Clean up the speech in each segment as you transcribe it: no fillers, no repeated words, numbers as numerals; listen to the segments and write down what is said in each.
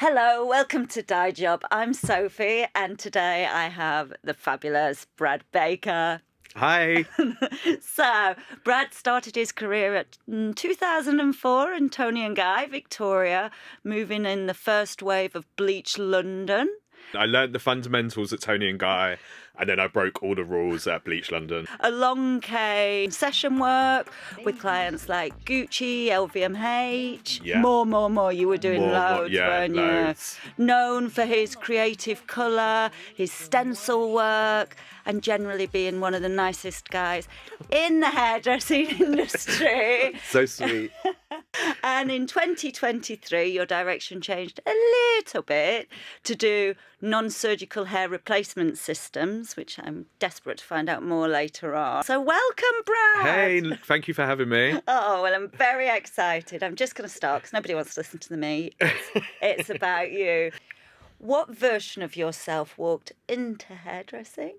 Hello, welcome to Dye Job. I'm Sophie, and today I have the fabulous Brad Baker. Hi. So, Brad started his career at 2004 in Toni and Guy, Victoria, moving in the first wave of Bleach London. I learnt the fundamentals at Toni and Guy, and then I broke all the rules at Bleach London. Along came session work with clients like Gucci, LVMH, Yeah. more. You were doing loads, yeah, weren't loads. you? Known for his creative colour, his stencil work, and generally being one of the nicest guys in the hairdressing industry. So sweet. And in 2023, your direction changed a little bit to do non-surgical hair replacement systems, which I'm desperate to find out more later on. So welcome, Brad. Hey, thank you for having me. Oh, well, I'm very excited. I'm just going to start because nobody wants to listen to me. It's about you. What version of yourself walked into hairdressing,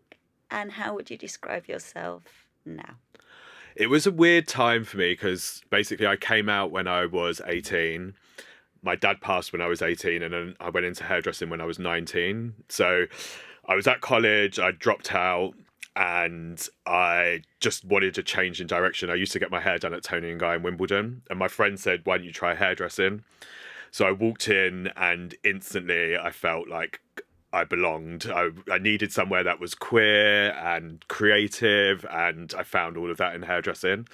and how would you describe yourself now? It was a weird time for me because basically I came out when I was 18. My dad passed when I was 18, and then I went into hairdressing when I was 19. So I was at college, I dropped out, and I just wanted to change in direction. I used to get my hair done at Toni and Guy in Wimbledon, and my friend said, "Why don't you try hairdressing?" So I walked in, and instantly I felt like I belonged. I needed somewhere that was queer and creative, and I found all of that in hairdressing.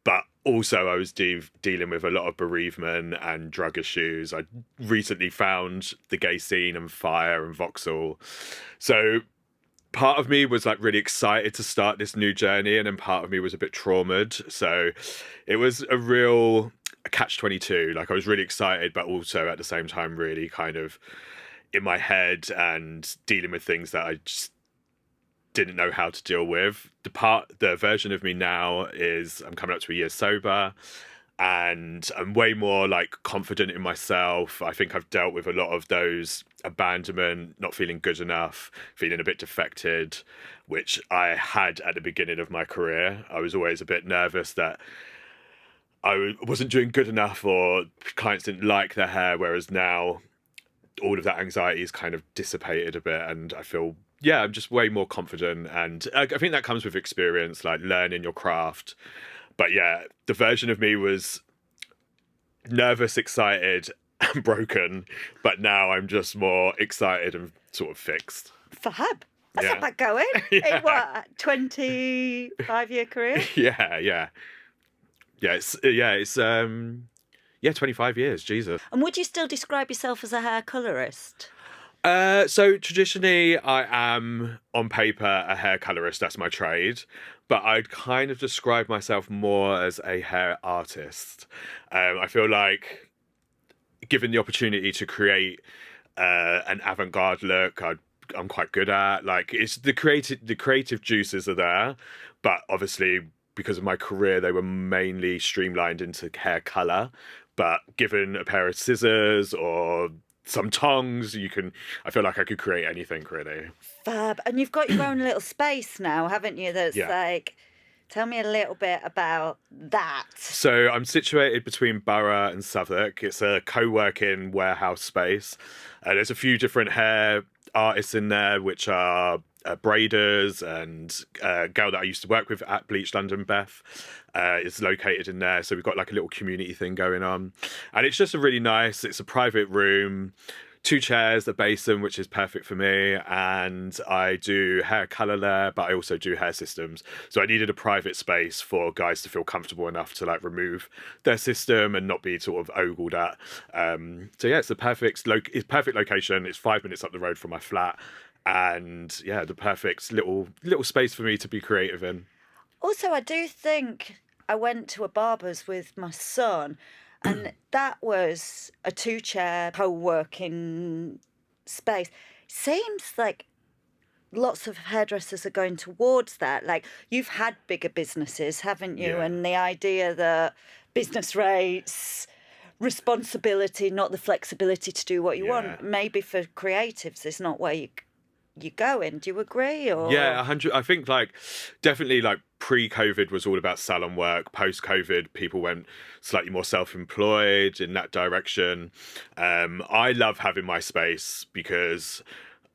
But also I was dealing with a lot of bereavement and drug issues. I recently found the gay scene and Fire and Vauxhall. So part of me was like really excited to start this new journey, and then part of me was a bit traumatized. So it was a real catch-22. Like I was really excited, but also at the same time really kind of in my head and dealing with things that I just didn't know how to deal with. The version of me now is I'm coming up to a year sober, and I'm way more like confident in myself. I think I've dealt with a lot of those abandonment, not feeling good enough, feeling a bit defected, which I had at the beginning of my career. I was always a bit nervous that I wasn't doing good enough or clients didn't like their hair, whereas now all of that anxiety is kind of dissipated a bit, and I feel, I'm just way more confident. And I think that comes with experience, like learning your craft. But yeah, the version of me was nervous, excited, and broken. But now I'm just more excited and sort of fixed. Fab. That's not bad going. Yeah. In what, 25-year career? Yeah. It's 25 years, Jesus. And would you still describe yourself as a hair colourist? So traditionally I am on paper a hair colorist, that's my trade, but I'd kind of describe myself more as a hair artist. I feel like given the opportunity to create an avant-garde look, I'm quite good at. Like it's the creative juices are there, but obviously because of my career they were mainly streamlined into hair color. But given a pair of scissors or some tongs, I feel like I could create anything really. Fab. And you've got your own little space now, haven't you? That's like, tell me a little bit about that. So I'm situated between Borough and Southwark. It's a co-working warehouse space. There's a few different hair artists in there, which are braiders, and a girl that I used to work with at Bleach London, Beth, is located in there. So we've got like a little community thing going on, and it's just it's a private room, 2 chairs, a basin, which is perfect for me. And I do hair color there, but I also do hair systems. So I needed a private space for guys to feel comfortable enough to like remove their system and not be sort of ogled at. It's the perfect location. It's 5 minutes up the road from my flat. And the perfect little space for me to be creative in. Also, I do think I went to a barber's with my son, and that was a 2-chair co-working space. Seems like lots of hairdressers are going towards that. Like, you've had bigger businesses, haven't you? Yeah. And the idea that business rates, responsibility, not the flexibility to do what you want, maybe for creatives is not where you you going. Do you agree? Or Yeah, 100. I think like definitely like pre-COVID was all about salon work. Post-COVID, people went slightly more self-employed in that direction. I love having my space because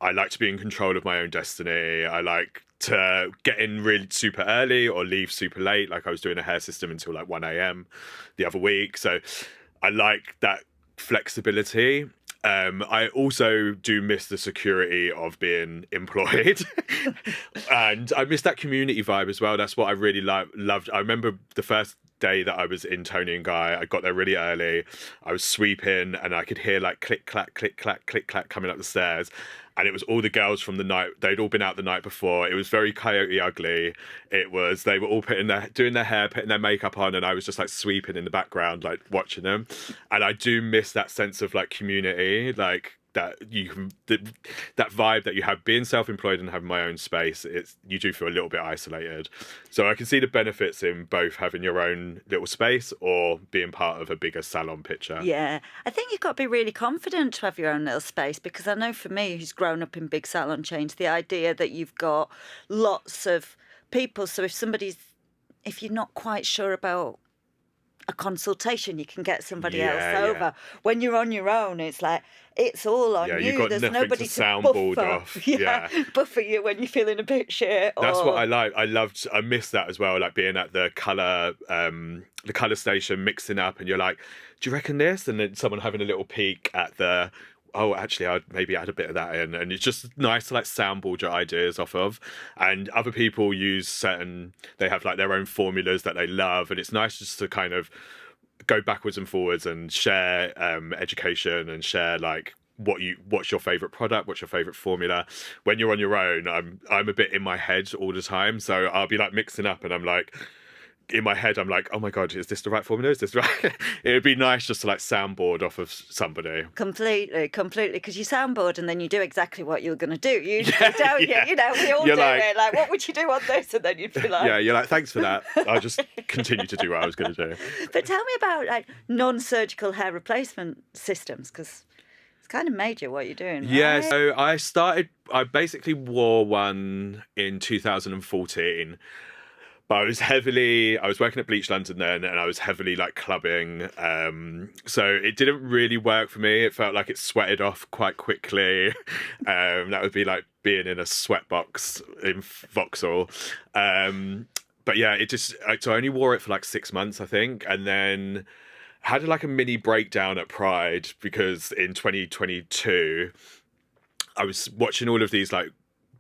I like to be in control of my own destiny. I like to get in really super early or leave super late. Like I was doing a hair system until like 1 a.m. the other week. So I like that flexibility. I also do miss the security of being employed. And I miss that community vibe as well. That's what I really loved. I remember the first day that I was in Toni and Guy, I got there really early. I was sweeping and I could hear like click, clack, click, clack, click, clack coming up the stairs. And it was all the girls from the night. They'd all been out the night before. It was very Coyote Ugly. They were all doing their hair, putting their makeup on, and I was just like sweeping in the background, like watching them. And I do miss that sense of like community, like that vibe that you have being self-employed and having my own space. You do feel a little bit isolated. So I can see the benefits in both having your own little space or being part of a bigger salon picture. Yeah, I think you've got to be really confident to have your own little space, because I know for me, who's grown up in big salon chains, the idea that you've got lots of people. So if you're not quite sure about a consultation, you can get somebody else over. When you're on your own, it's like it's all on you. You've got There's nothing nobody to soundboard off. Buffer you when you're feeling a bit shit. That's what I like. I miss that as well. Like being at the color station, mixing up, and you're like, "Do you reckon this?" And then someone having a little peek at the. Oh, actually, I'd maybe add a bit of that in, and it's just nice to like soundboard your ideas off of. And other people they have like their own formulas that they love, and it's nice just to kind of go backwards and forwards and share education and share like what's your favorite product, what's your favorite formula. When you're on your own, I'm a bit in my head all the time, so I'll be like mixing up, and I'm like. In my head, I'm like, oh my God, is this the right formula? Is this right? It would be nice just to like soundboard off of somebody. Completely. Because you soundboard and then you do exactly what you're going to do. Usually, don't you? You know, we all do it. Like, what would you do on this? And then you'd be like... Yeah, you're like, thanks for that. I'll just continue to do what I was going to do. But tell me about like non-surgical hair replacement systems, because it's kind of major what you're doing, right? Yeah, so I basically wore one in 2014. But I was working at Bleach London then, and I was heavily like clubbing. So it didn't really work for me. It felt like it sweated off quite quickly. That would be like being in a sweatbox in Vauxhall. But yeah, so I only wore it for like 6 months, I think. And then had like a mini breakdown at Pride because in 2022, I was watching all of these like,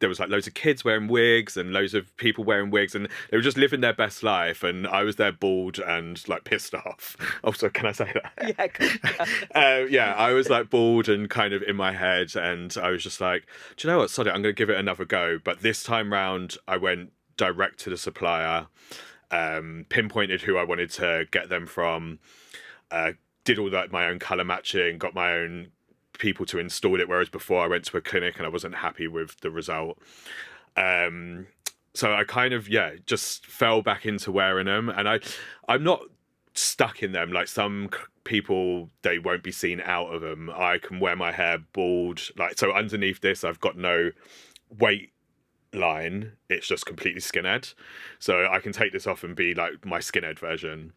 there was like loads of kids wearing wigs and loads of people wearing wigs, and they were just living their best life, and I was there bald and like pissed off. Also, can I say that? Yeah, I was like bald and kind of in my head, and I was just like, do you know what, sod it, I'm going to give it another go. But this time round, I went direct to the supplier, pinpointed who I wanted to get them from, did all that, my own colour matching, got my own people to install it, whereas before I went to a clinic and I wasn't happy with the result. So I kind of just fell back into wearing them, and I'm not stuck in them like some people. They won't be seen out of them. I can wear my hair bald, like, so underneath this I've got no weight line, it's just completely skinhead, so I can take this off and be like my skinhead version.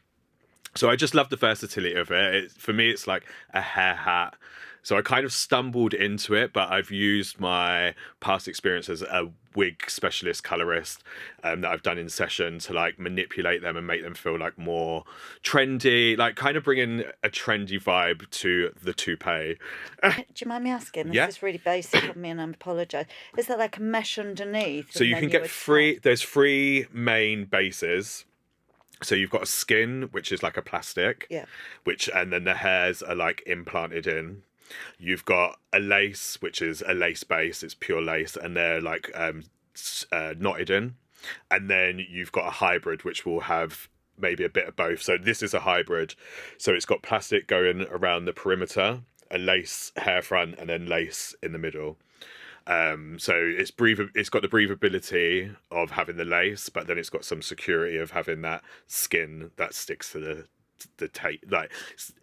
So I just love the versatility of it. For me, it's like a hair hat. So I kind of stumbled into it, but I've used my past experience as a wig specialist colorist that I've done in session to like manipulate them and make them feel like more trendy, like kind of bring in a trendy vibe to the toupee. Do you mind me asking? This is really basic of me, and I apologise. Is there like a mesh underneath? So you can get there's 3 main bases. So you've got a skin, which is like a plastic, and then the hairs are like implanted in. You've got a lace, which is a lace base, it's pure lace, and they're like knotted in. And then you've got a hybrid, which will have maybe a bit of both. So this is a hybrid. So it's got plastic going around the perimeter, a lace hair front, and then lace in the middle. So it's got the breathability of having the lace, but then it's got some security of having that skin that sticks to the tape, like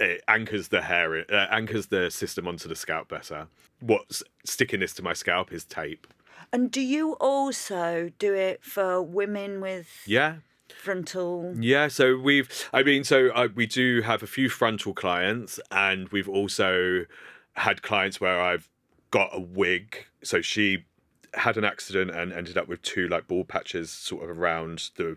it anchors the hair, anchors the system onto the scalp better. What's sticking this to my scalp is tape. And do you also do it for women with Yeah. frontal? Yeah, so we do have a few frontal clients, and we've also had clients where I've got a wig. So she had an accident and ended up with two like bald patches sort of around the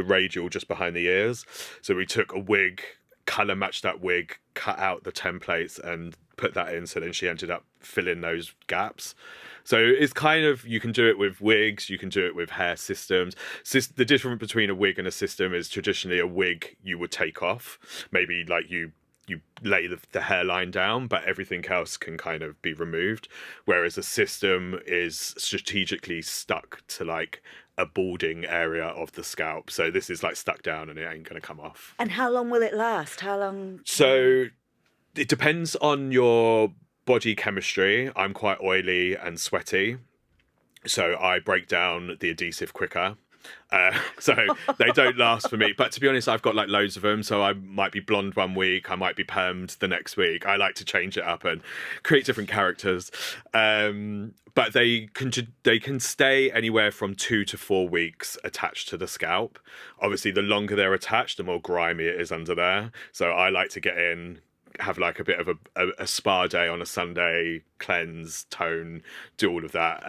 radial just behind the ears. So we took a wig, color matched that wig, cut out the templates and put that in. So then she ended up filling those gaps. So it's kind of, you can do it with wigs, you can do it with hair systems. The difference between a wig and a system is traditionally a wig you would take off. Maybe like you lay the hairline down, but everything else can kind of be removed. Whereas a system is strategically stuck to like a balding area of the scalp. So this is like stuck down and it ain't going to come off. And how long will it last? How long? So it depends on your body chemistry. I'm quite oily and sweaty, so I break down the adhesive quicker. So they don't last for me. But to be honest, I've got like loads of them. So I might be blonde one week, I might be permed the next week. I like to change it up and create different characters. But they can stay anywhere from 2 to 4 weeks attached to the scalp. Obviously, the longer they're attached, the more grimy it is under there. So I like to get in, have like a bit of a spa day on a Sunday, cleanse, tone, do all of that.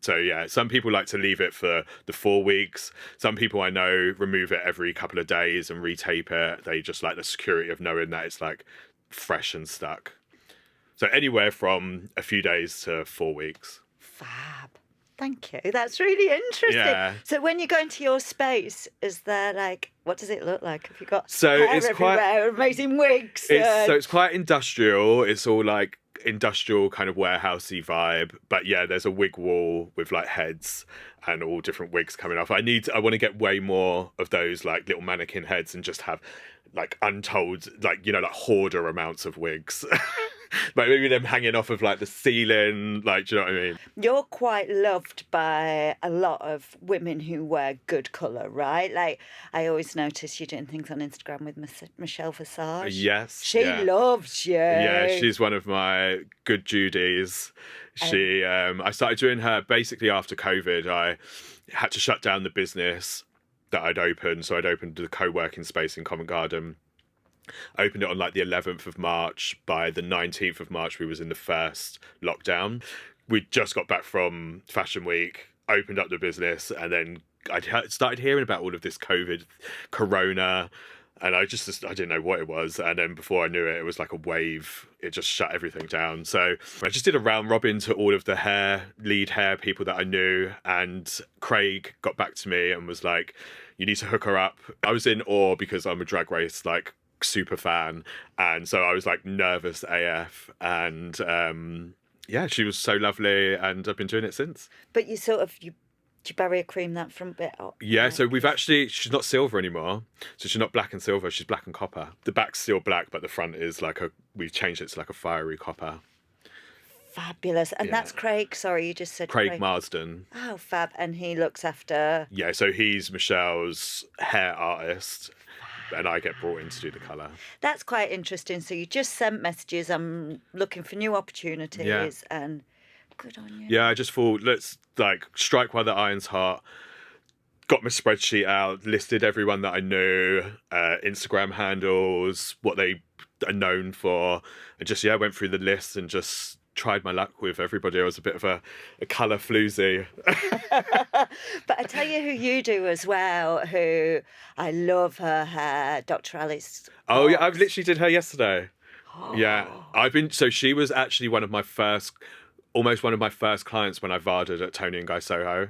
So yeah, some people like to leave it for the 4 weeks. Some people I know remove it every couple of days and retape it. They just like the security of knowing that it's like fresh and stuck. So anywhere from a few days to 4 weeks. Fab. Thank you. That's really interesting. Yeah. So when you go into your space, is there like, what does it look like? Have you got So hair it's everywhere, amazing wigs? So it's quite industrial. It's all like industrial kind of warehousey vibe. But yeah, there's a wig wall with like heads and all different wigs coming off. I want to get way more of those like little mannequin heads and just have like untold, like, you know, like hoarder amounts of wigs. Like maybe them hanging off of like the ceiling, like, do you know what I mean? You're quite loved by a lot of women who wear good colour, right? Like, I always notice you doing things on Instagram with Michelle Visage. Yes. She loves you. Yeah, she's one of my good Judies. I started doing her basically after COVID. I had to shut down the business that I'd opened. So I'd opened the co-working space in Covent Garden. I opened it on like the 11th of March. By the 19th of March, we was in the first lockdown. We just got back from Fashion Week, opened up the business, and then I started hearing about all of this corona, and I didn't know what it was. And then before I knew it, it was like a wave. It just shut everything down. So I just did a round robin to all of the lead hair people that I knew, and Craig got back to me and was like, "You need to hook her up." I was in awe because I'm a Drag Race like super fan, and so I was like nervous AF, and yeah, she was so lovely, and I've been doing it since. But you sort of, you barrier cream that front bit up. Yeah, so she's not silver anymore, so she's not black and silver, she's black and copper. The back's still black, but the front is like we've changed it to like a fiery copper. Fabulous. And that's Craig, sorry, you just said Craig Marsden. Oh, fab. And he looks after... Yeah, so he's Michelle's hair artist, and I get brought in to do the colour. That's quite interesting. So you just sent messages, I'm looking for new opportunities, and good on you. Yeah, I just thought, let's like strike while the iron's hot. Got my spreadsheet out, listed everyone that I knew, Instagram handles, what they are known for, and just, went through the list and just tried my luck with everybody. I was a bit of a colour floozy. But I tell you who you do as well, who I love her hair, Dr. Alice. Oh, yeah, I've literally did her yesterday. Yeah, so she was actually almost one of my first clients when I vardered at Toni and Guy Soho.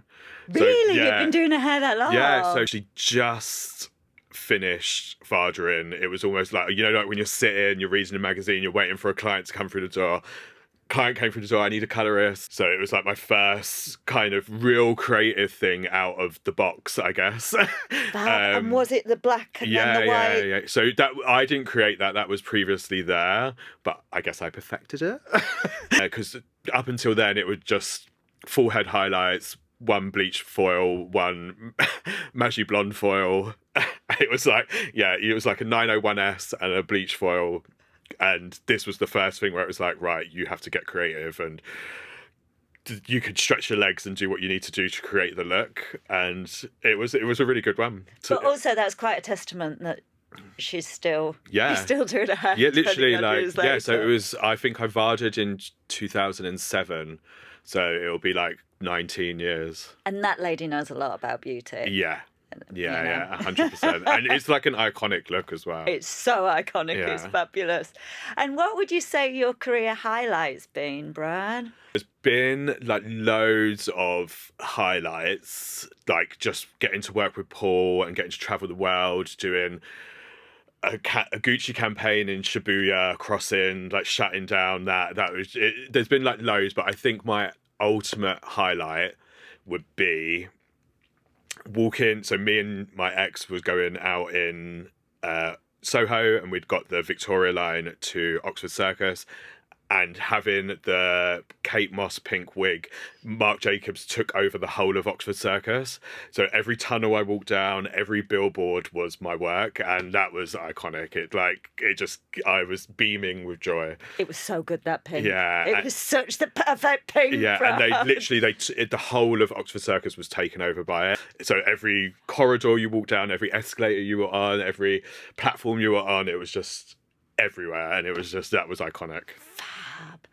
Really? So, You've been doing her hair that long? Yeah, so she just finished vardering. It was almost like, you know, like when you're sitting, you're reading a magazine, you're waiting for a client to come through the door. Client came through the door, I need a colorist. So it was like my first kind of real creative thing out of the box, I guess. And was it the black and then the white? Yeah. So that I didn't create that. That was previously there, but I guess I perfected it. Because up until then, it was just full head highlights, one bleach foil, one Maggi blonde foil. It was like a 901S and a bleach foil. And this was the first thing where it was like, right, you have to get creative. And you could stretch your legs and do what you need to do to create the look, and it was a really good one. But also, that's quite a testament that she's still doing her hair. Yeah, literally, 20 years later. So it was. I think I varded in 2007, so it'll be like 19 years. And that lady knows a lot about beauty. Yeah. Yeah, 100%. And it's like an iconic look as well. It's so iconic. Yeah. It's fabulous. And what would you say your career highlights been, Brad? There's been like loads of highlights, like just getting to work with Paul and getting to travel the world, doing a Gucci campaign in Shibuya, crossing, like shutting down that was it. There's been like loads, but I think my ultimate highlight would be walking. So me and my ex was going out in Soho, and we'd got the Victoria line to Oxford Circus, and having the Kate Moss pink wig, Marc Jacobs took over the whole of Oxford Circus. So every tunnel I walked down, every billboard was my work, and that was iconic. I was beaming with joy. It was so good, that pink. Yeah. It was such the perfect pink. Yeah, Brad. and the whole of Oxford Circus was taken over by it. So every corridor you walked down, every escalator you were on, every platform you were on, it was just everywhere, and it was just, that was iconic. Fab.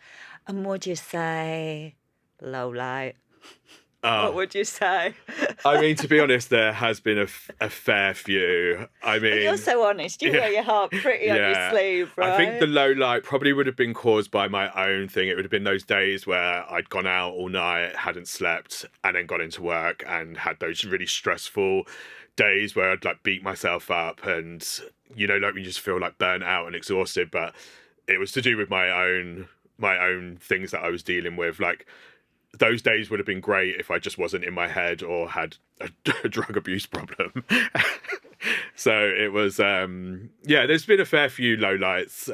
And would you say low light? What would you say? I mean, to be honest, there has been a fair few. I mean, but you're so honest. You wear your heart pretty on your sleeve, right? I think the low light probably would have been caused by my own thing. It would have been those days where I'd gone out all night, hadn't slept, and then got into work and had those really stressful days where I'd like beat myself up, and you know, like you just feel like burnt out and exhausted. But it was to do with my own things that I was dealing with. Like, those days would have been great if I just wasn't in my head or had a drug abuse problem. So it was, there's been a fair few lowlights,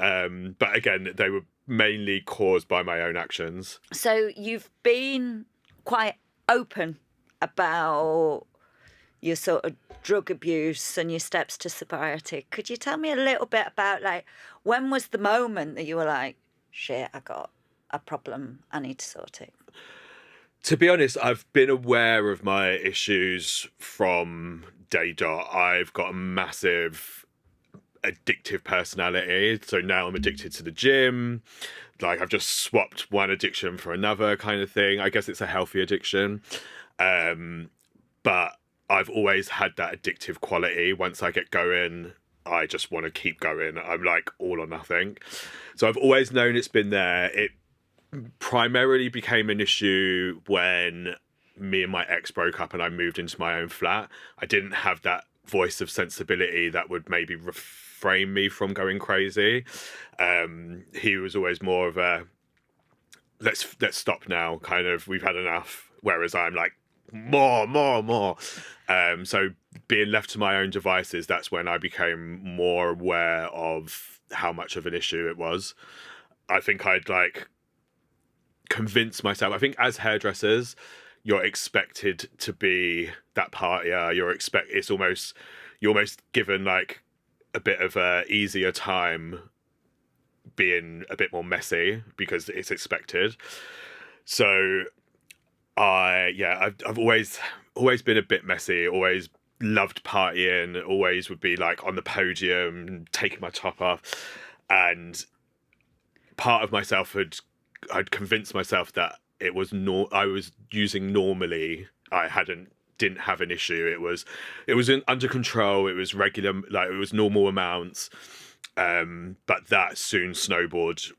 but again, they were mainly caused by my own actions. So you've been quite open about your sort of drug abuse and your steps to sobriety. Could you tell me a little bit about, like, when was the moment that you were like, shit, I got a problem, I need to sort it? To be honest, I've been aware of my issues from day dot. I've got a massive addictive personality. So now I'm addicted to the gym. Like, I've just swapped one addiction for another kind of thing. I guess it's a healthy addiction. But I've always had that addictive quality. Once I get going, I just want to keep going. I'm like all or nothing. So I've always known it's been there. It primarily became an issue when me and my ex broke up and I moved into my own flat. I didn't have that voice of sensibility that would maybe refrain me from going crazy. He was always more of a let's stop now, kind of, we've had enough. Whereas I'm like, more. So being left to my own devices, that's when I became more aware of how much of an issue it was. I think I'd like convince myself. I think as hairdressers, you're expected to be that partier. You're almost given like a bit of a easier time being a bit more messy because it's expected. So I've always been a bit messy, always loved partying, always would be like on the podium, taking my top off. And part of myself I'd convinced myself that it was I was using normally. I didn't have an issue. It was under control. It was regular, like it was normal amounts. But that soon snowballed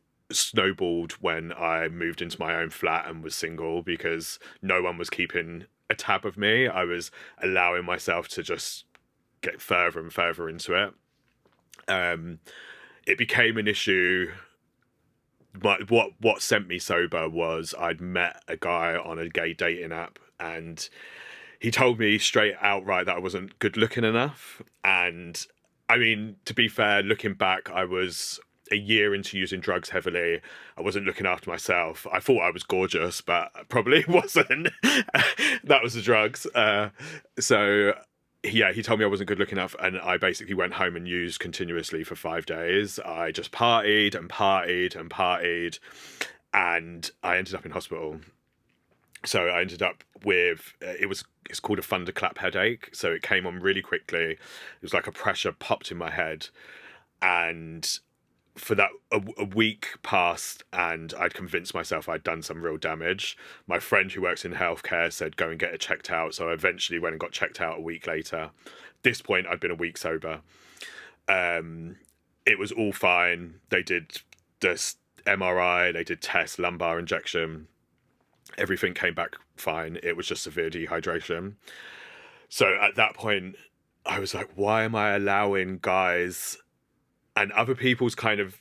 when I moved into my own flat and was single, because no one was keeping a tab of me. I was allowing myself to just get further and further into it. It became an issue. But what sent me sober was I'd met a guy on a gay dating app, and he told me straight outright that I wasn't good looking enough. And I mean, to be fair, looking back, I was a year into using drugs heavily. I wasn't looking after myself. I thought I was gorgeous, but probably wasn't. That was the drugs. So yeah, he told me I wasn't good looking enough, and I basically went home and used continuously for 5 days. I just partied, and I ended up in hospital. So I ended up with it's called a thunderclap headache. So it came on really quickly. It was like a pressure popped in my head, and for that a week passed, and I'd convinced myself I'd done some real damage. My friend who works in healthcare said go and get it checked out, so I eventually went and got checked out a week later. At this point I'd been a week sober. It was all fine. They did this MRI, they did tests, lumbar injection, everything came back fine. It was just severe dehydration. So at that point I was like, why am I allowing guys and other people's kind of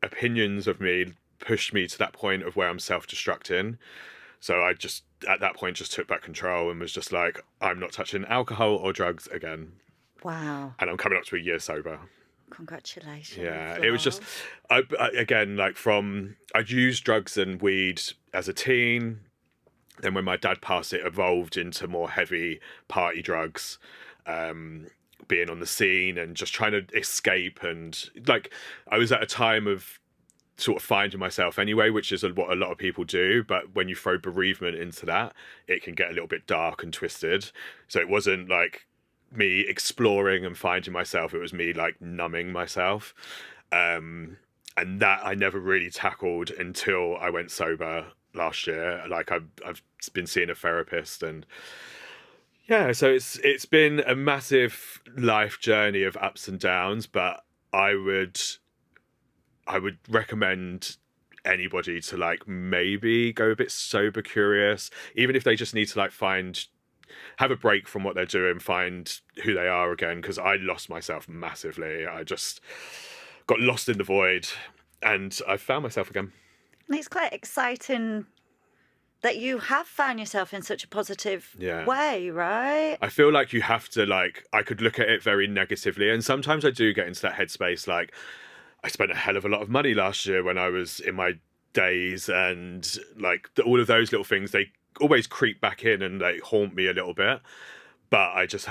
opinions of me pushed me to that point of where I'm self-destructing. So I just, at that point, just took back control and was just like, I'm not touching alcohol or drugs again. Wow. And I'm coming up to a year sober. Congratulations. Yeah, it was just, again, like I'd used drugs and weed as a teen. Then when my dad passed, it evolved into more heavy party drugs. Being on the scene and just trying to escape, and like I was at a time of sort of finding myself anyway, which is what a lot of people do, but when you throw bereavement into that, it can get a little bit dark and twisted. So it wasn't like me exploring and finding myself, it was me like numbing myself, and that I never really tackled until I went sober last year. Like I've been seeing a therapist, and yeah, so it's been a massive life journey of ups and downs, but I would recommend anybody to like maybe go a bit sober curious, even if they just need to like have a break from what they're doing, find who they are again, because I lost myself massively. I just got lost in the void and I found myself again. And it's quite exciting that you have found yourself in such a positive way, right? I feel like you have to, like, I could look at it very negatively, and sometimes I do get into that headspace. Like, I spent a hell of a lot of money last year when I was in my days, and like all of those little things, they always creep back in and they haunt me a little bit. But you just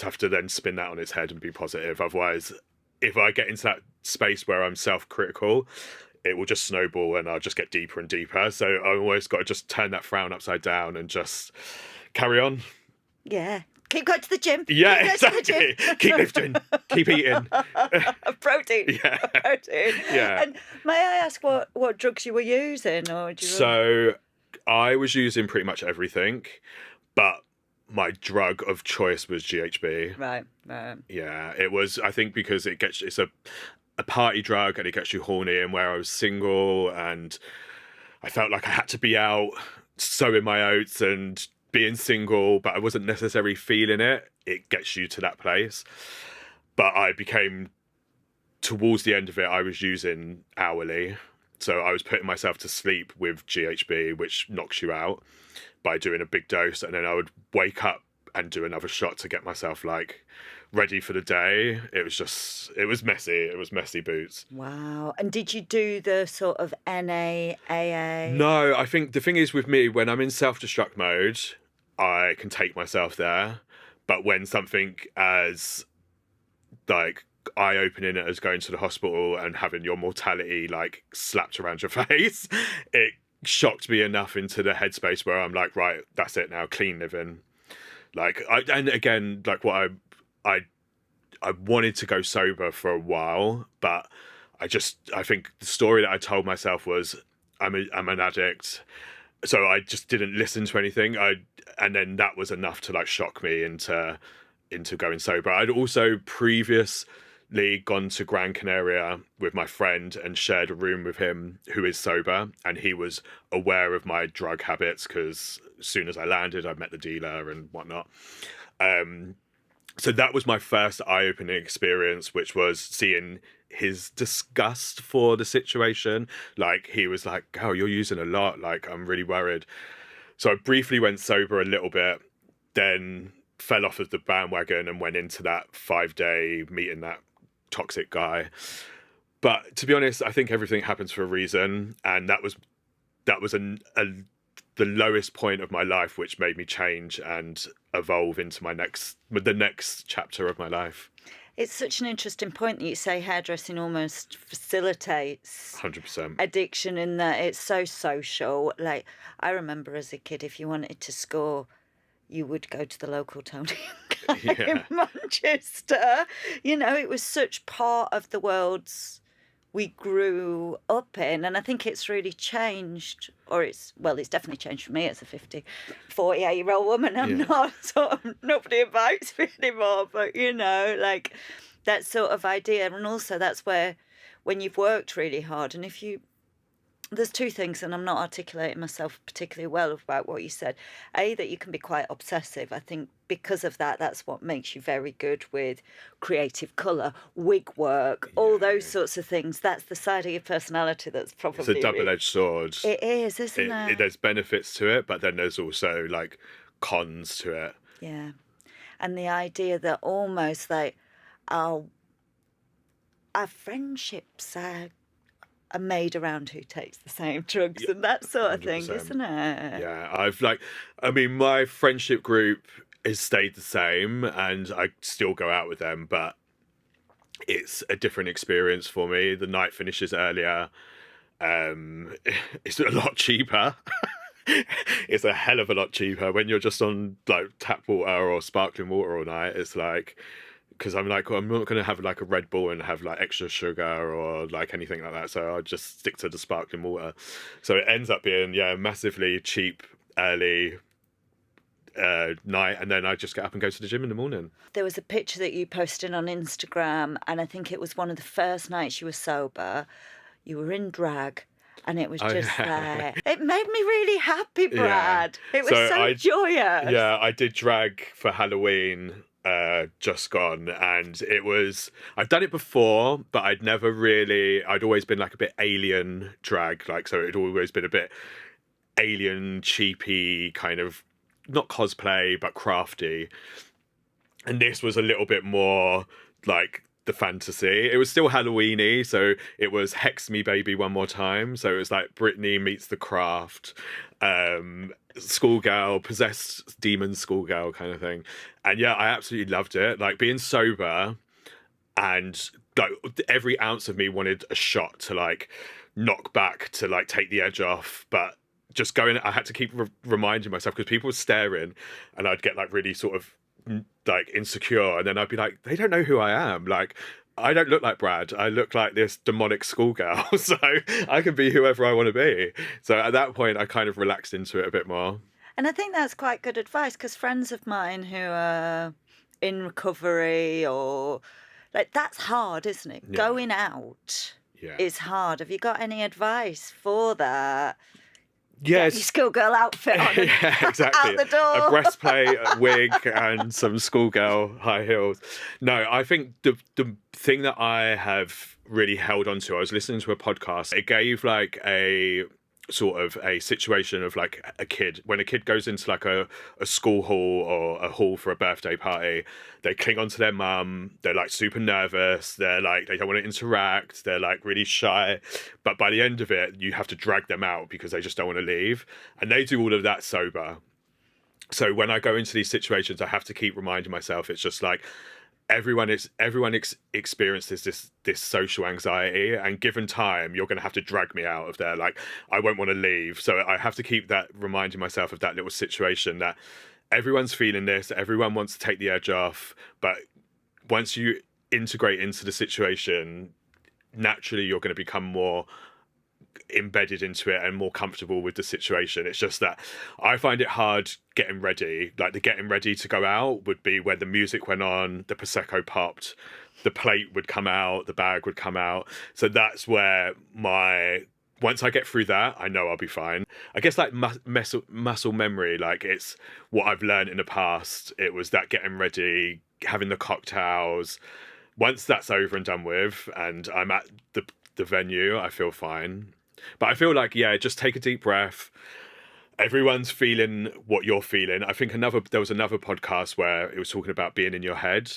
have to then spin that on its head and be positive. Otherwise, if I get into that space where I'm self-critical, it will just snowball and I'll just get deeper and deeper. So I've always got to just turn that frown upside down and just carry on. Yeah. Keep going to the gym. Yeah, exactly. Keep lifting. Keep eating. Protein. Yeah. Protein. Yeah. And may I ask what drugs you were using? So I was using pretty much everything, but my drug of choice was GHB. Right. Yeah, it was, I think, because it's a party drug and it gets you horny, and where I was single and I felt like I had to be out sowing my oats and being single, but I wasn't necessarily feeling it. It gets you to that place. But I became, towards the end of it, I was using hourly. So I was putting myself to sleep with GHB, which knocks you out by doing a big dose. And then I would wake up and do another shot to get myself like ready for the day. It was messy. It was messy boots. Wow. And did you do the sort of NA, AA? No, I think the thing is with me, when I'm in self-destruct mode, I can take myself there. But when something as like eye-opening as going to the hospital and having your mortality like slapped around your face, it shocked me enough into the headspace where I'm like, right, that's it now, clean living. Like, and again, like what I wanted to go sober for a while, but I think the story that I told myself was I'm an addict, so I just didn't listen to anything. And then that was enough to like shock me into going sober. I'd also previously gone to Gran Canaria with my friend and shared a room with him who is sober, and he was aware of my drug habits because as soon as I landed, I met the dealer and whatnot. So that was my first eye-opening experience, which was seeing his disgust for the situation. Like, he was like, "Oh, you're using a lot. Like, I'm really worried." So I briefly went sober a little bit, then fell off of the bandwagon and went into that 5-day meeting that toxic guy. But to be honest, I think everything happens for a reason, and that was the lowest point of my life, which made me change and evolve into the next chapter of my life. It's such an interesting point that you say hairdressing almost facilitates 100%. addiction in that it's so social. Like, I remember as a kid, if you wanted to score, you would go to the local Toni guy in Yeah. Manchester. You know, it was such part of the worlds we grew up in. And I think it's really changed, or it's definitely changed for me as a 48-year-old woman. I'm Yeah. not sort of, nobody invites me anymore, but, you know, like that sort of idea. And also that's where, when you've worked really hard, and if you, there's two things, and I'm not articulating myself particularly well about what you said. A, that you can be quite obsessive. I think because of that, that's what makes you very good with creative colour, wig work, all those sorts of things. That's the side of your personality that's probably... It's a double-edged sword. It is, isn't it? There's benefits to it, but then there's also like cons to it. Yeah. And the idea that almost like our friendships are made around who takes the same drugs and that sort of 100%. thing, isn't it? Yeah, my friendship group has stayed the same, and I still go out with them, but it's a different experience for me. The night finishes earlier. It's a lot cheaper. It's a hell of a lot cheaper when you're just on like tap water or sparkling water all night. It's like, because I'm like, well, I'm not going to have like a Red Bull and have like extra sugar or like anything like that. So I'll just stick to the sparkling water. So it ends up being, massively cheap, early night. And then I just get up and go to the gym in the morning. There was a picture that you posted on Instagram, and I think it was one of the first nights you were sober. You were in drag. And it was just there. It made me really happy, Brad. Yeah. It was so joyous. Yeah, I did drag for Halloween just gone, and it was, I've done it before, but I'd always been like a bit alien drag, like, so it'd always been a bit alien, cheapy, kind of, not cosplay, but crafty. And this was a little bit more like the fantasy. It was still Halloween-y, so it was Hex Me Baby One More Time. So it was like Britney meets The Craft, schoolgirl, possessed demon schoolgirl kind of thing. And yeah, I absolutely loved it. Like being sober, and like every ounce of me wanted a shot to like knock back, to like take the edge off, but just going, I had to keep reminding myself, because people were staring, and I'd get like really sort of like insecure, and then I'd be like, they don't know who I am. Like, I don't look like Brad. I look like this demonic schoolgirl, so I can be whoever I want to be. So at that point, I kind of relaxed into it a bit more. And I think that's quite good advice, because friends of mine who are in recovery, or like, that's hard, isn't it? Yeah. Going out is hard. Have you got any advice for that? Yes. Get your schoolgirl outfit on. Yeah, exactly. Out the door. A breastplate, a wig, and some schoolgirl high heels. No, I think the thing that I have really held on to, I was listening to a podcast. It gave like a sort of a situation of like a kid, when a kid goes into like a school hall or a hall for a birthday party, they cling onto their mum, they're like super nervous, they're like, they don't want to interact, they're like really shy, but by the end of it you have to drag them out because they just don't want to leave, and they do all of that sober. So when I go into these situations, I have to keep reminding myself, it's just like everyone experiences this social anxiety, and given time, you're going to have to drag me out of there. Like, I won't want to leave. So I have to keep that, reminding myself of that little situation, that everyone's feeling this, everyone wants to take the edge off, but once you integrate into the situation, naturally you're going to become more embedded into it and more comfortable with the situation. It's just that I find it hard getting ready. Like, the getting ready to go out would be when the music went on, the Prosecco popped, the plate would come out, the bag would come out. So that's where once I get through that, I know I'll be fine. I guess like muscle memory, like it's what I've learned in the past. It was that getting ready, having the cocktails. Once that's over and done with, and I'm at the venue, I feel fine. But I feel like, just take a deep breath. Everyone's feeling what you're feeling. I think there was another podcast where it was talking about being in your head.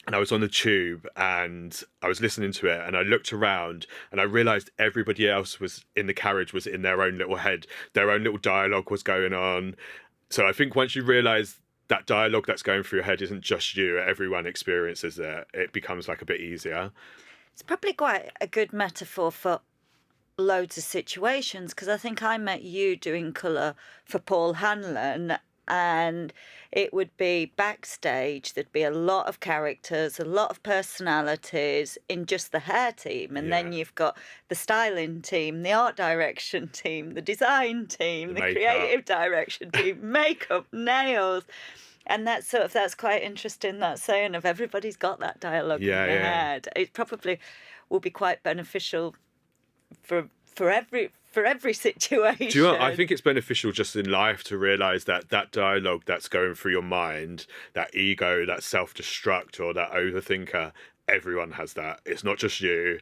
And I was on the tube and I was listening to it, and I looked around and I realised everybody else was in the carriage was in their own little head. Their own little dialogue was going on. So I think once you realise that dialogue that's going through your head isn't just you, everyone experiences it, it becomes like a bit easier. It's probably quite a good metaphor for loads of situations, because I think I met you doing colour for Paul Hanlon, and it would be backstage, there'd be a lot of characters, a lot of personalities in just the hair team, and then Yeah. you've got the styling team, the art direction team, the design team, The the makeup. creative direction team, makeup, nails. And that's quite interesting, that saying of everybody's got that dialogue in Yeah, their yeah. head. It probably will be quite beneficial for every situation. Do you know what? I think it's beneficial just in life to realise that that dialogue that's going through your mind, that ego, that self-destruct or that overthinker, everyone has that. It's not just you.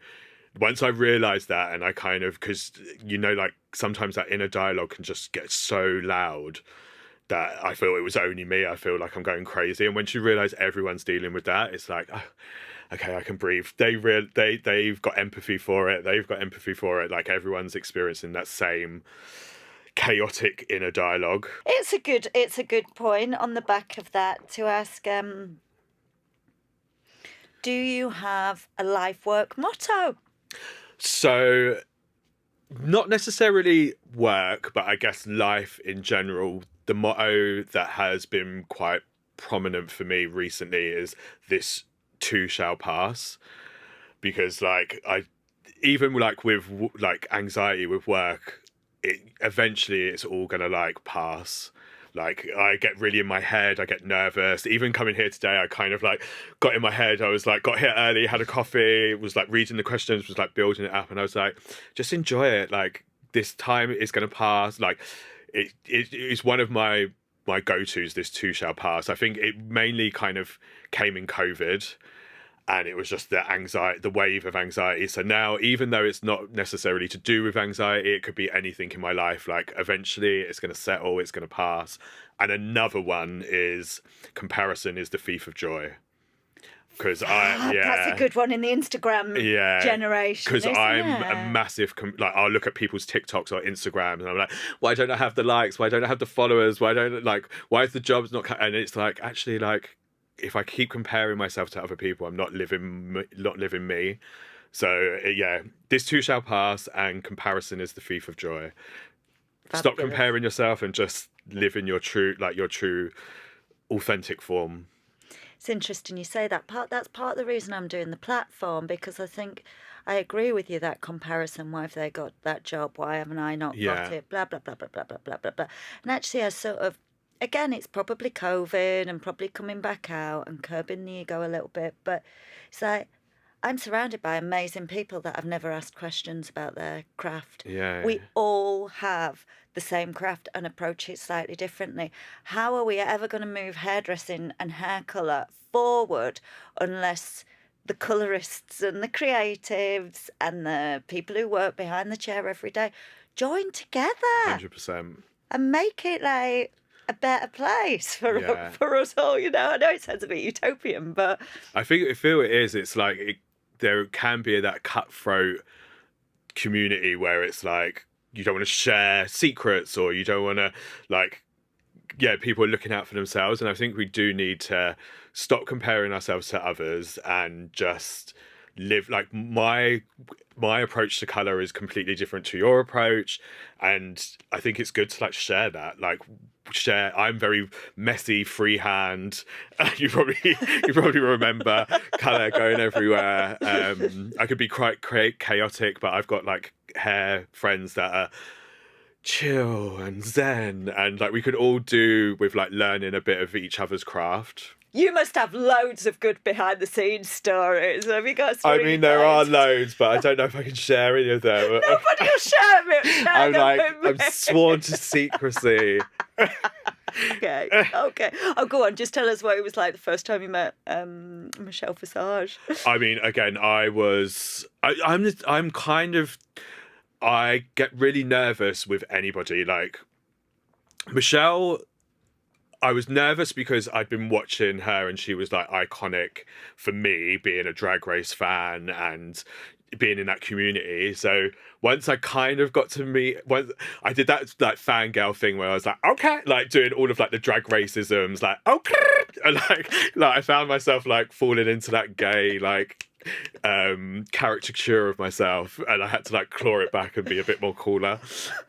Once I realised that, and I kind of, because, you know, like sometimes that inner dialogue can just get so loud that I feel it was only me. I feel like I'm going crazy. And once you realise everyone's dealing with that, it's like, oh, okay, I can breathe. They've got empathy for it. They've got empathy for it. Like everyone's experiencing that same chaotic inner dialogue. It's a good point on the back of that to ask, do you have a life work motto? So not necessarily work, but I guess life in general. The motto that has been quite prominent for me recently is this too shall pass, because like I even like with like anxiety with work, it eventually it's all gonna like pass. Like I get really in my head, I get nervous. Even coming here today, I kind of like got in my head. I was like, got here early, had a coffee, was like reading the questions, was like building it up, and I was like, just enjoy it. Like this time is gonna pass. Like it is one of my go-tos, this too shall pass. I think it mainly kind of came in COVID, and it was just the anxiety, the wave of anxiety. So now, even though it's not necessarily to do with anxiety, it could be anything in my life. Like eventually it's going to settle, it's going to pass. And another one is comparison is the thief of joy. Because that's a good one in the Instagram generation. Because I'm it? a massive like I'll look at people's TikToks or Instagrams and I'm like, why don't I have the likes? Why don't I have the followers? Why is the jobs not? And it's like, actually, like if I keep comparing myself to other people, I'm not living me. So yeah, this too shall pass, and comparison is the thief of joy. Fabulous. Stop comparing yourself and just live in your true authentic form. It's interesting you say that. That's part of the reason I'm doing the platform, because I think I agree with you, that comparison. Why have they got that job? Why haven't I not got it? Blah, blah, blah, blah, blah, blah, blah, blah, blah. And actually I sort of, again, it's probably COVID and probably coming back out and curbing the ego a little bit. But it's like, I'm surrounded by amazing people that have never asked questions about their craft. Yeah. We all have the same craft and approach it slightly differently. How are we ever going to move hairdressing and hair colour forward unless the colourists and the creatives and the people who work behind the chair every day join together 100%. and make it like a better place for us all? You know, I know it sounds a bit utopian, but I feel it is. It's like there can be that cutthroat community where it's like you don't want to share secrets, or you don't want to people are looking out for themselves. And I think we do need to stop comparing ourselves to others and just live. Like my approach to color is completely different to your approach, and I think it's good to like share that. Like share. I'm very messy, freehand. You probably remember color going everywhere. I could be quite chaotic, but I've got like hair friends that are chill and zen, and like we could all do with like learning a bit of each other's craft. you must have loads of good behind the scenes stories. Have you got? I mean, there are loads, but I don't know if I can share any of them. Nobody will share it. I'm sworn to secrecy. Okay. Oh, go on. Just tell us what it was like the first time you met Michelle Visage. I mean, again, I'm kind of, I get really nervous with anybody. Like Michelle, I was nervous because I'd been watching her and she was like iconic for me, being a Drag Race fan, and being in that community. So once I kind of got to meet, once I did that like fangirl thing where I was like, okay, like doing all of like the drag racisms, like okay, and like I found myself like falling into that gay like caricature of myself, and I had to like claw it back and be a bit more cooler.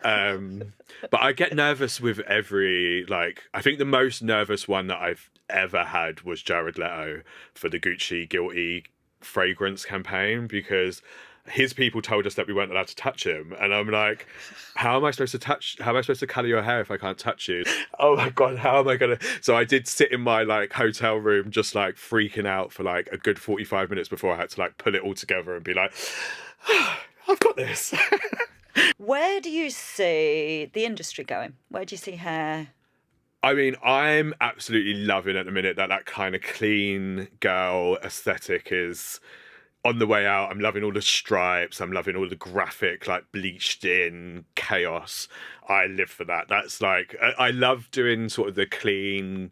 But I get nervous with every like. I think the most nervous one that I've ever had was Jared Leto for the Gucci Guilty fragrance campaign, because his people told us that we weren't allowed to touch him, and I'm like, how am I supposed to colour your hair if I can't touch you? Oh my god, how am I gonna? So I did sit in my like hotel room just like freaking out for like a good 45 minutes before I had to like pull it all together and be like, I've got this. Where do you see the industry going? Where do you see hair? I mean, I'm absolutely loving at the minute that kind of clean girl aesthetic is on the way out. I'm loving all the stripes. I'm loving all the graphic, like bleached in chaos. I live for that. That's like, I love doing sort of the clean,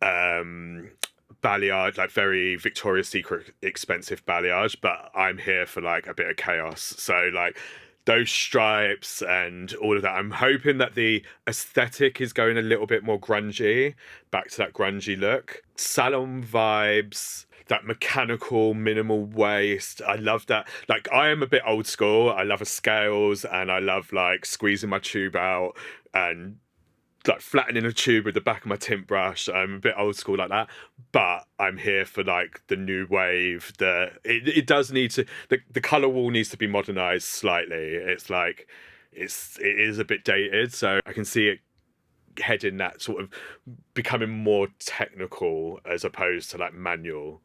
balayage, like very Victoria's Secret expensive balayage, but I'm here for like a bit of chaos. So like those stripes and all of that. I'm hoping that the aesthetic is going a little bit more grungy, back to that grungy look. Salon vibes, that mechanical minimal waist. I love that. Like I am a bit old school. I love a scales, and I love like squeezing my tube out and like flattening a tube with the back of my tint brush. I'm a bit old school like that, but I'm here for like the new wave. It does need to, the color wall needs to be modernized slightly. It's like it is a bit dated, so I can see it heading that sort of becoming more technical as opposed to like manual.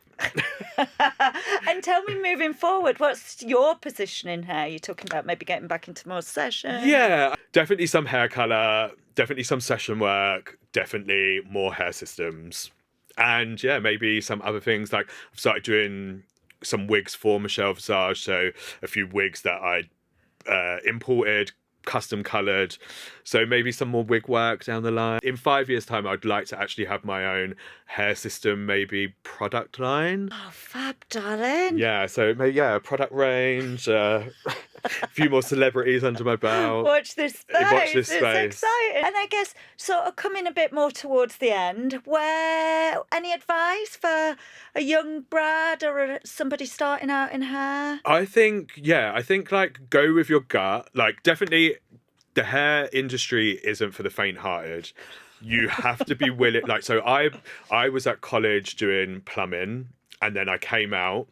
And tell me, moving forward, what's your position in hair? You're talking about maybe getting back into more session. Yeah, definitely some hair color, definitely some session work, definitely more hair systems, and yeah, maybe some other things. Like I've started doing some wigs for Michelle Visage, so a few wigs that I imported, custom coloured, so maybe some more wig work down the line. In 5 years' time, I'd like to actually have my own hair system, maybe product line. Oh, fab, darling. Yeah, so maybe a product range, a few more celebrities under my belt. Watch this space. Watch this It's space. exciting. And I guess sort of coming a bit more towards the end, where any advice for a young Brad or somebody starting out in hair? I think like go with your gut. Like definitely the hair industry isn't for the faint-hearted. You have to be willing. Like, so I was at college doing plumbing, and then I came out,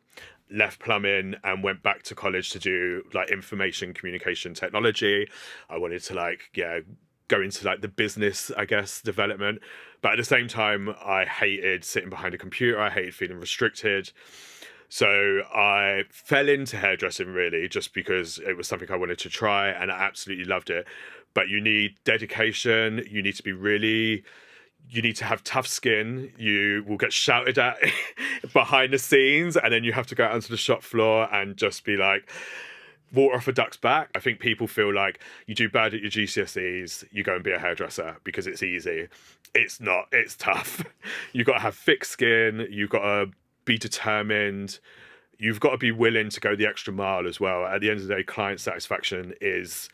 left plumbing, and went back to college to do like information communication technology. I wanted to go into like the business, I guess, development. But at the same time, I hated sitting behind a computer. I hated feeling restricted. So I fell into hairdressing really just because it was something I wanted to try, and I absolutely loved it. But you need dedication. You need to have tough skin. You will get shouted at behind the scenes, and then you have to go out onto the shop floor and just be like, water off a duck's back. I think people feel like you do bad at your GCSEs, you go and be a hairdresser because it's easy. It's not. It's tough. You've got to have thick skin. You've got to be determined. You've got to be willing to go the extra mile as well. At the end of the day, client satisfaction is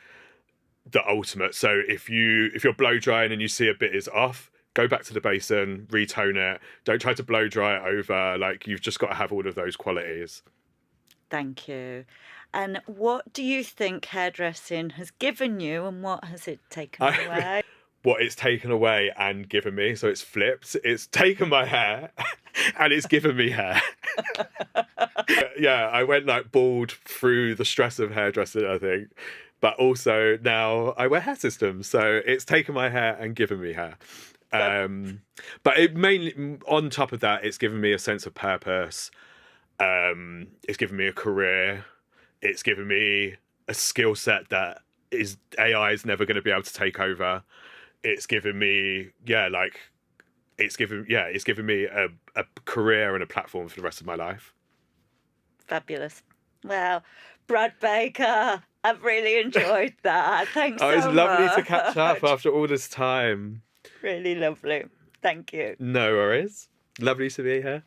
the ultimate. So if you're blow drying and you see a bit is off, go back to the basin, retone it. Don't try to blow dry it over. Like, you've just got to have all of those qualities. Thank you. And what do you think hairdressing has given you, and what has it taken away? What it's taken away and given me. So it's flipped. It's taken my hair and it's given me hair. Yeah, I went like bald through the stress of hairdressing, I think. But also now I wear hair systems. So it's taken my hair and given me hair. But it mainly, on top of that, it's given me a sense of purpose. It's given me a career. It's given me a skill set that AI is never going to be able to take over. It's given me, it's given me a career and a platform for the rest of my life. Fabulous. Well, Brad Baker, I've really enjoyed that. Thanks so much. It was lovely to catch up after all this time. Really lovely. Thank you. No worries. Lovely to be here.